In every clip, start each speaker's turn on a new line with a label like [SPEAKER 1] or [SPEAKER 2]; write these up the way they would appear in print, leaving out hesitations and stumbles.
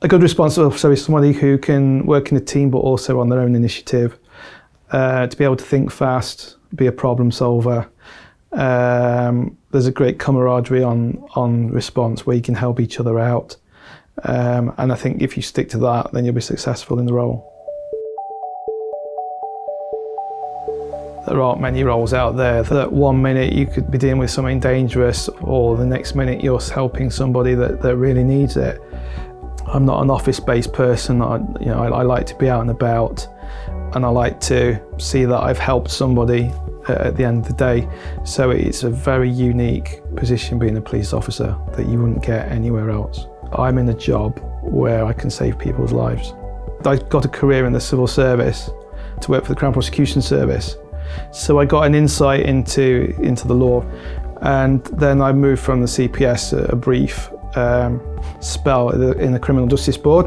[SPEAKER 1] A good response officer is somebody who can work in a team but also on their own initiative, to be able to think fast, be a problem solver. There's a great camaraderie on response where you can help each other out. And I think if you stick to that, then you'll be successful in the role. There aren't many roles out there that 1 minute you could be dealing with something dangerous, or the next minute you're helping somebody that really needs it. I'm not an office-based person. I like to be out and about, and I like to see that I've helped somebody at the end of the day. So it's a very unique position being a police officer that you wouldn't get anywhere else. I'm in a job where I can save people's lives. I got a career in the civil service to work for the Crown Prosecution Service. So I got an insight into the law, and then I moved from the CPS, a brief spell in the Criminal Justice Board,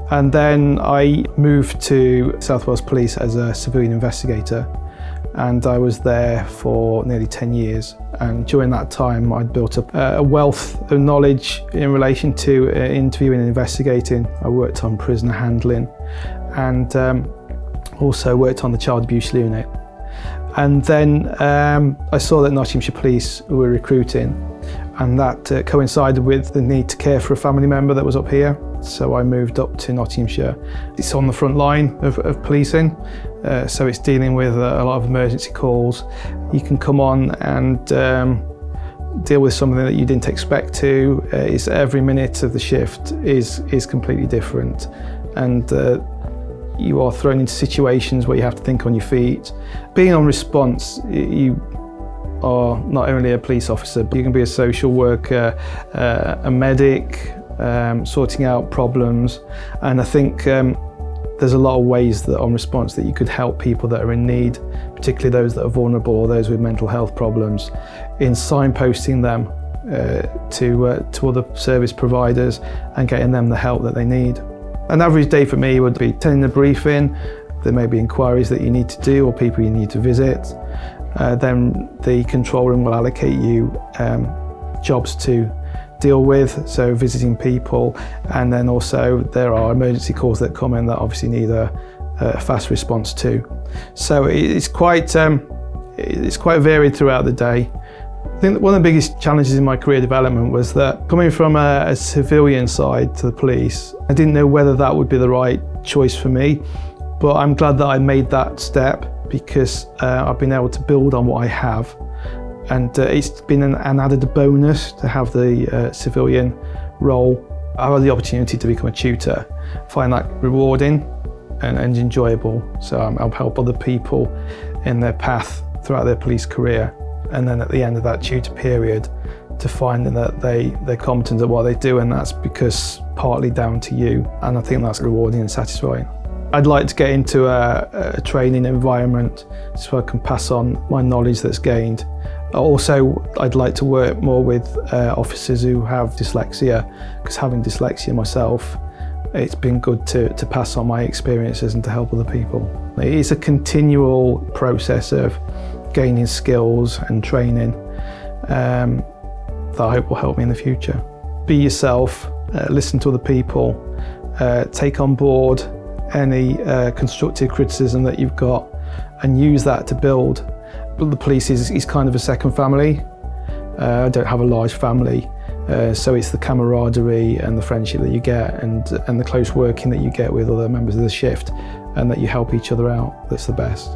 [SPEAKER 1] and then I moved to South Wales Police as a civilian investigator, and I was there for nearly 10 years. And during that time I'd built up a wealth of knowledge in relation to interviewing and investigating. I worked on prisoner handling and also worked on the child abuse unit. And then I saw that Nottinghamshire Police were recruiting, and that coincided with the need to care for a family member that was up here. So I moved up to Nottinghamshire. It's on the front line of policing, so it's dealing with a lot of emergency calls. You can come on and deal with something that you didn't expect to. It's every minute of the shift is completely different, and you are thrown into situations where you have to think on your feet. Being on response, you are not only a police officer, but you can be a social worker, a medic, sorting out problems. And I think there's a lot of ways that on response that you could help people that are in need, particularly those that are vulnerable or those with mental health problems, in signposting them to other service providers and getting them the help that they need. An average day for me would be attending a briefing. There may be inquiries that you need to do or people you need to visit. Then the control room will allocate you jobs to deal with, so visiting people, and then also there are emergency calls that come in that obviously need a fast response to. So it's quite varied throughout the day. I think that one of the biggest challenges in my career development was that coming from a civilian side to the police, I didn't know whether that would be the right choice for me, but I'm glad that I made that step because I've been able to build on what I have, and it's been an added bonus to have the civilian role. I've had the opportunity to become a tutor. I find that rewarding and enjoyable, so I'll help other people in their path throughout their police career. And then at the end of that tutor period, to find that they're competent at what they do, and that's because partly down to you. And I think that's rewarding and satisfying. I'd like to get into a training environment so I can pass on my knowledge that's gained. Also, I'd like to work more with officers who have dyslexia, because having dyslexia myself, it's been good to pass on my experiences and to help other people. It's a continual process of gaining skills and training that I hope will help me in the future. Be yourself, listen to other people, take on board any constructive criticism that you've got and use that to build. The police is kind of a second family. I don't have a large family, so it's the camaraderie and the friendship that you get and the close working that you get with other members of the shift, and that you help each other out, that's the best.